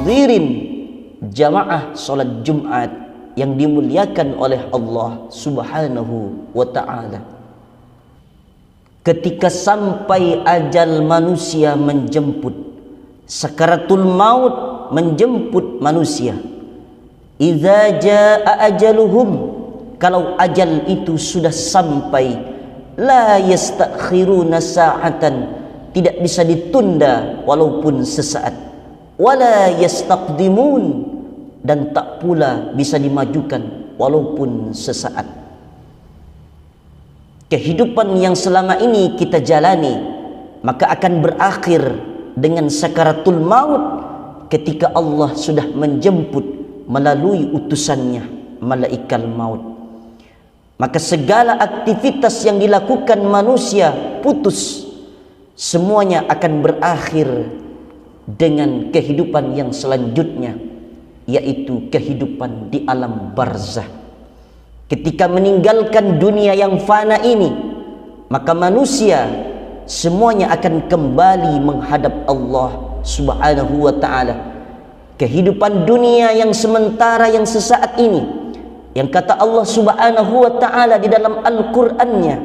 hadirin jamaah salat Jumat yang dimuliakan oleh Allah Subhanahu wa ta'ala. Ketika sampai ajal manusia menjemput, sakaratul maut menjemput manusia, idza jaa ajaluhum, kalau ajal itu sudah sampai, la yastakhiruna sa'atan, tidak bisa ditunda walaupun sesaat, wala yastaqdimun, dan tak pula bisa dimajukan walaupun sesaat. Kehidupan yang selama ini kita jalani maka akan berakhir dengan sakaratul maut ketika Allah sudah menjemput melalui utusannya malaikat maut. Maka segala aktivitas yang dilakukan manusia putus, semuanya akan berakhir dengan kehidupan yang selanjutnya, yaitu kehidupan di alam barzah. Ketika meninggalkan dunia yang fana ini, maka manusia semuanya akan kembali menghadap Allah Subhanahu wa ta'ala. Kehidupan dunia yang sementara, yang sesaat ini, yang kata Allah Subhanahu wa ta'ala di dalam Al-Qur'annya,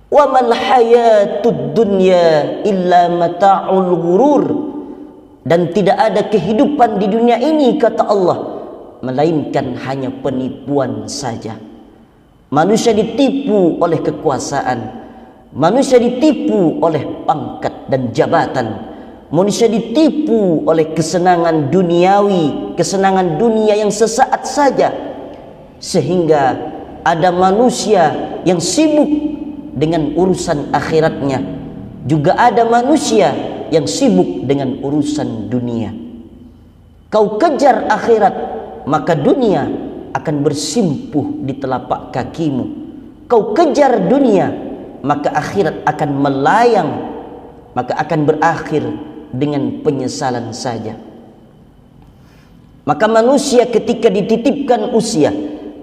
wa mal hayatud dunya illa mata'ul ghurur, dan tidak ada kehidupan di dunia ini, kata Allah, melainkan hanya penipuan saja. Manusia ditipu oleh kekuasaan, manusia ditipu oleh pangkat dan jabatan, manusia ditipu oleh kesenangan duniawi, kesenangan dunia yang sesaat saja, sehingga ada manusia yang sibuk dengan urusan akhiratnya, juga ada manusia yang sibuk dengan urusan dunia. Kau kejar akhirat, maka dunia akan bersimpuh di telapak kakimu. Kau kejar dunia, maka akhirat akan melayang, maka akan berakhir dengan penyesalan saja. Maka manusia ketika dititipkan usia,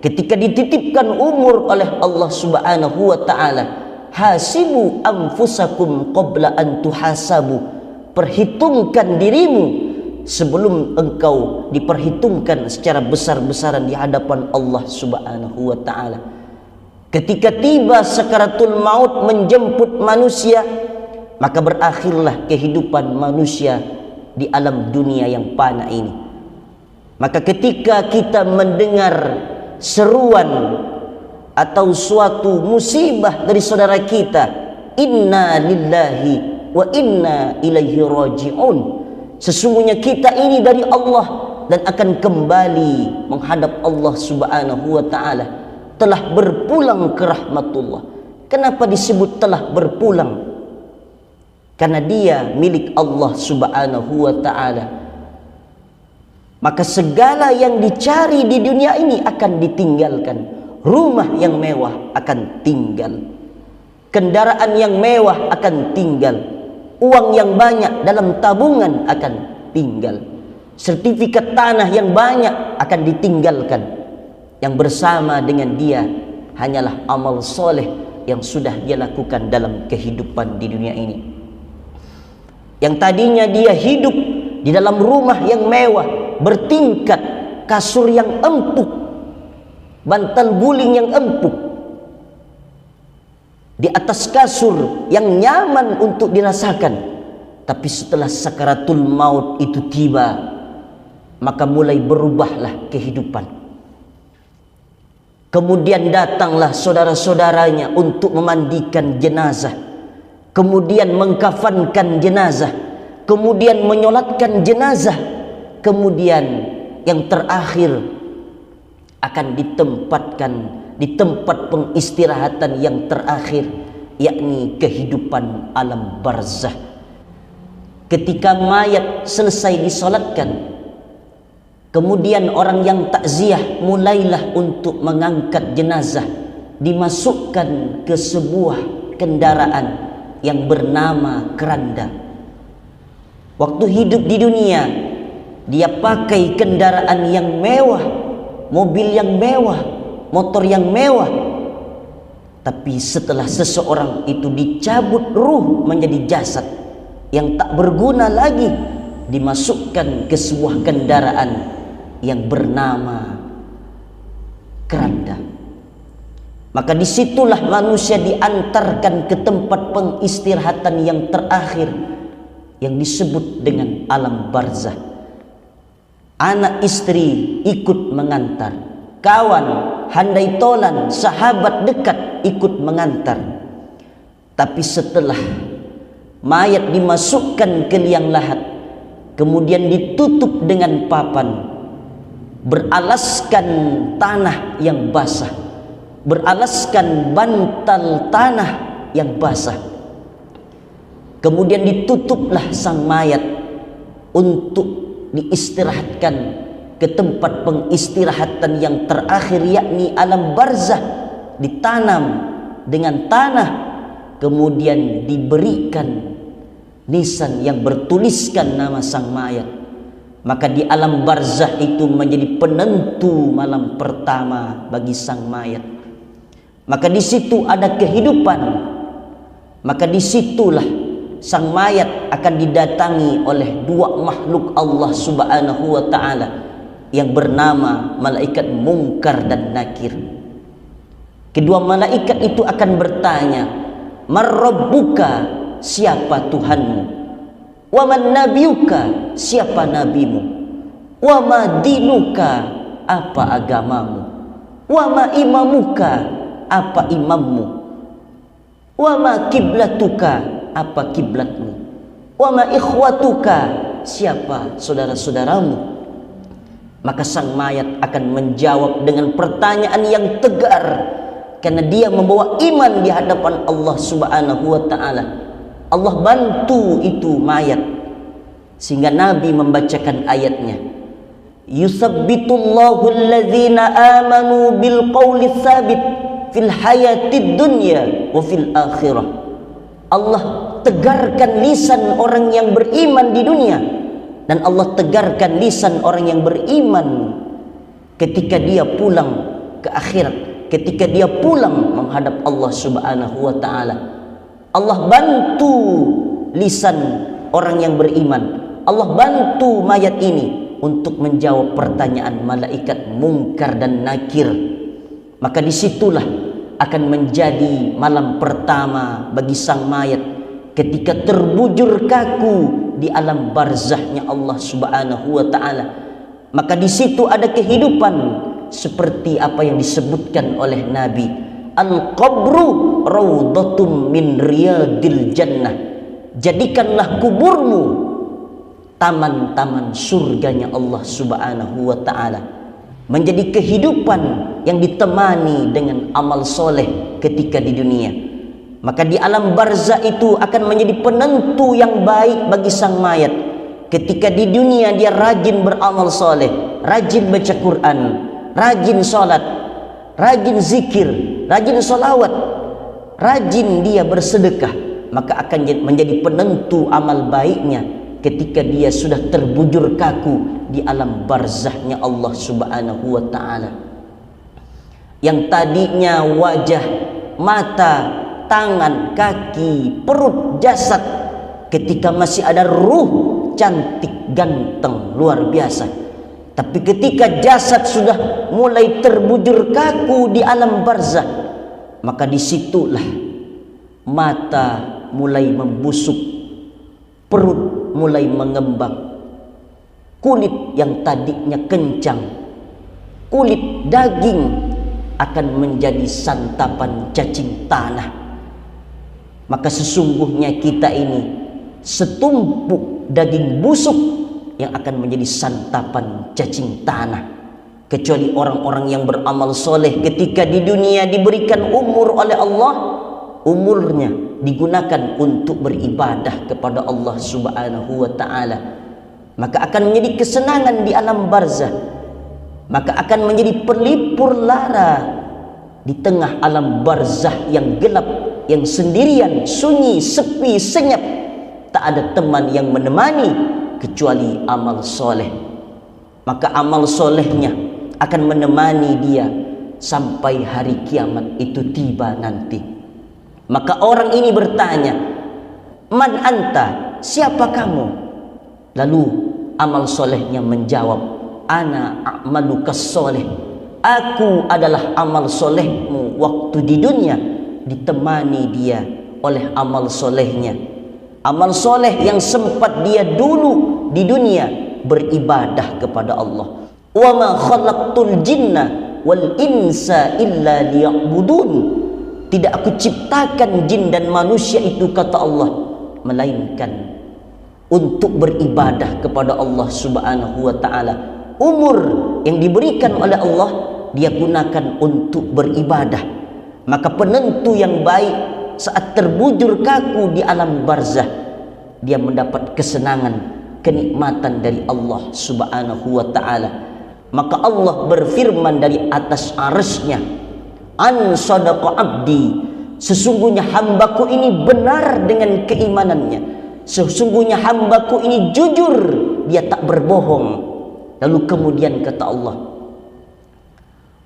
ketika dititipkan umur oleh Allah Subhanahu wa ta'ala, hasibu anfusakum qabla an tuhasabu, perhitungkan dirimu sebelum engkau diperhitungkan secara besar-besaran di hadapan Allah Subhanahu wa ta'ala. Ketika tiba sakaratul maut menjemput manusia, maka berakhirlah kehidupan manusia di alam dunia yang fana ini. Maka ketika kita mendengar seruan atau suatu musibah dari saudara kita, inna lillahi wa inna ilaihi raji'un, sesungguhnya kita ini dari Allah dan akan kembali menghadap Allah Subhanahu wa ta'ala, telah berpulang ke rahmatullah. Kenapa disebut telah berpulang? Karena dia milik Allah Subhanahu wa ta'ala. Maka segala yang dicari di dunia ini akan ditinggalkan. Rumah yang mewah akan tinggal, kendaraan yang mewah akan tinggal, uang yang banyak dalam tabungan akan tinggal, sertifikat tanah yang banyak akan ditinggalkan. Yang bersama dengan dia hanyalah amal soleh yang sudah dia lakukan dalam kehidupan di dunia ini. Yang tadinya dia hidup di dalam rumah yang mewah, bertingkat, kasur yang empuk, bantal guling yang empuk, di atas kasur yang nyaman untuk dirasakan. Tapi setelah sakaratul maut itu tiba, maka mulai berubahlah kehidupan. Kemudian datanglah saudara-saudaranya untuk memandikan jenazah, kemudian mengkafankan jenazah, kemudian menyolatkan jenazah, kemudian yang terakhir akan ditempatkan di tempat pengistirahatan yang terakhir, yakni kehidupan alam barzah. Ketika mayat selesai disolatkan, kemudian orang yang takziah mulailah untuk mengangkat jenazah, dimasukkan ke sebuah kendaraan yang bernama keranda. Waktu hidup di dunia, dia pakai kendaraan yang mewah, mobil yang mewah, motor yang mewah. Tapi setelah seseorang itu dicabut ruh menjadi jasad yang tak berguna lagi, dimasukkan ke sebuah kendaraan yang bernama keranda. Maka disitulah manusia diantarkan ke tempat pengistirahatan yang terakhir yang disebut dengan alam barzah. Anak istri ikut mengantar, kawan, handai tolan, sahabat dekat ikut mengantar. Tapi setelah mayat dimasukkan ke liang lahat, kemudian ditutup dengan papan, beralaskan tanah yang basah, beralaskan bantal tanah yang basah. Kemudian ditutuplah sang mayat untuk diistirahatkan ke tempat pengistirahatan yang terakhir, yakni alam barzah. Ditanam dengan tanah, kemudian diberikan nisan yang bertuliskan nama sang mayat. Maka di alam barzah itu menjadi penentu malam pertama bagi sang mayat. Maka di situ ada kehidupan. Maka disitulah sang mayat akan didatangi oleh dua makhluk Allah Subhanahu wa ta'ala yang bernama malaikat Munkar dan Nakir. Kedua malaikat itu akan bertanya, "Man rabbuka?" Siapa Tuhanmu? "Wa man nabiyuka?" Siapa nabimu? "Wa ma dinuka?" Apa agamamu? "Wa ma imamuka?" Apa imammu? "Wa ma kiblatuka?" Apa kiblatmu? "Wa ma ikhwatuka?" Siapa saudara-saudaramu? Maka sang mayat akan menjawab dengan pertanyaan yang tegar, karena dia membawa iman di hadapan Allah Subhanahu wa ta'ala. Allah bantu itu mayat, sehingga Nabi membacakan ayatnya, "Yusabbitullahu alladzina amanu bil qawli tsabit fil hayatid dunya wa fil akhirah." Allah tegarkan lisan orang yang beriman di dunia, dan Allah tegarkan lisan orang yang beriman ketika dia pulang ke akhirat, ketika dia pulang menghadap Allah Subhanahu wa ta'ala. Allah bantu lisan orang yang beriman, Allah bantu mayat ini untuk menjawab pertanyaan malaikat Munkar dan Nakir. Maka disitulah akan menjadi malam pertama bagi sang mayat ketika terbujur kaku di alam barzahnya Allah Subhanahu wa ta'ala. Maka di situ ada kehidupan seperti apa yang disebutkan oleh Nabi, "Al-qabru raudhatum min riyadil jannah." Jadikanlah kuburmu taman-taman surganya Allah Subhanahu wa ta'ala, menjadi kehidupan yang ditemani dengan amal soleh ketika di dunia. Maka di alam barzah itu akan menjadi penentu yang baik bagi sang mayat. Ketika di dunia dia rajin beramal soleh, rajin baca Quran, rajin sholat, rajin zikir, rajin sholawat, rajin dia bersedekah, maka akan menjadi penentu amal baiknya ketika dia sudah terbujur kaku di alam barzahnya Allah Subhanahu wa ta'ala. Yang tadinya wajah, mata, tangan, kaki, perut, jasad, ketika masih ada ruh, cantik, ganteng, luar biasa. Tapi ketika jasad sudah mulai terbujur kaku di alam barzah, maka disitulah mata mulai membusuk, perut mulai mengembang, kulit yang tadinya kencang, kulit daging akan menjadi santapan cacing tanah. Maka sesungguhnya kita ini setumpuk daging busuk yang akan menjadi santapan cacing tanah. Kecuali orang-orang yang beramal soleh ketika di dunia diberikan umur oleh Allah, umurnya digunakan untuk beribadah kepada Allah Subhanahu wa ta'ala, maka akan menjadi kesenangan di alam barzah, maka akan menjadi pelipur lara di tengah alam barzah yang gelap, yang sendirian, sunyi, sepi, senyap, tak ada teman yang menemani kecuali amal soleh. Maka amal solehnya akan menemani dia sampai hari kiamat itu tiba nanti. Maka orang ini bertanya, "Man anta?" Siapa kamu? Lalu amal solehnya menjawab, ana a'malukas soleh, aku adalah amal solehmu waktu di dunia, ditemani dia oleh amal solehnya. Amal soleh yang sempat dia dulu di dunia beribadah kepada Allah. Wa ma khalaqtul jinna wal insa illa liya'budun. Tidak aku ciptakan jin dan manusia itu, kata Allah, melainkan untuk beribadah kepada Allah Subhanahu wa ta'ala. Umur yang diberikan oleh Allah dia gunakan untuk beribadah. Maka penentu yang baik saat terbujur kaku di alam barzah, dia mendapat kesenangan, kenikmatan dari Allah Subhanahu wa ta'ala. Maka Allah berfirman dari atas arsy-Nya, an sadaqa abdi, sesungguhnya hambaku ini benar dengan keimanannya, sesungguhnya hambaku ini jujur, dia tak berbohong. Lalu kemudian kata Allah,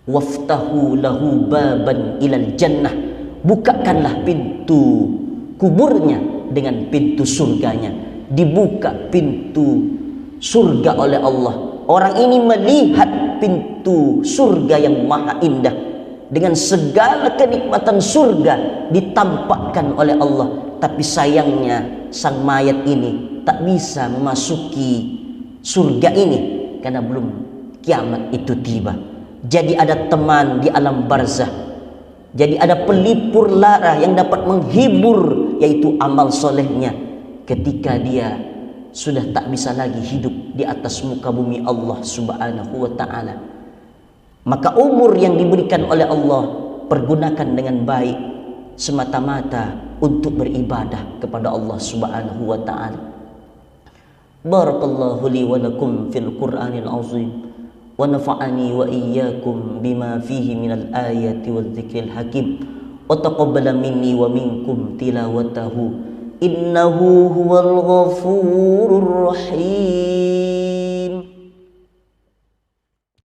waftahu lahu baban ilal jannah, bukakanlah pintu kuburnya dengan pintu surganya. Dibuka pintu surga oleh Allah. Orang ini melihat pintu surga yang maha indah, dengan segala kenikmatan surga ditampakkan oleh Allah. Tapi sayangnya sang mayat ini tak bisa memasuki surga ini karena belum kiamat itu tiba. Jadi ada teman di alam barzah, jadi ada pelipur lara yang dapat menghibur, yaitu amal solehnya ketika dia sudah tak bisa lagi hidup di atas muka bumi Allah Subhanahu wa ta'ala. Maka umur yang diberikan oleh Allah pergunakan dengan baik, semata-mata untuk beribadah kepada Allah Subhanahu wa ta'ala. Barakallahu li wa lakum fil Qur'anil azim, wa nafa'ani wa iyyakum bima fihi minal ayati wal dzikril hakim, wa taqabbala minni wa minkum tilawatahu, innahu huwal ghafurur rahim.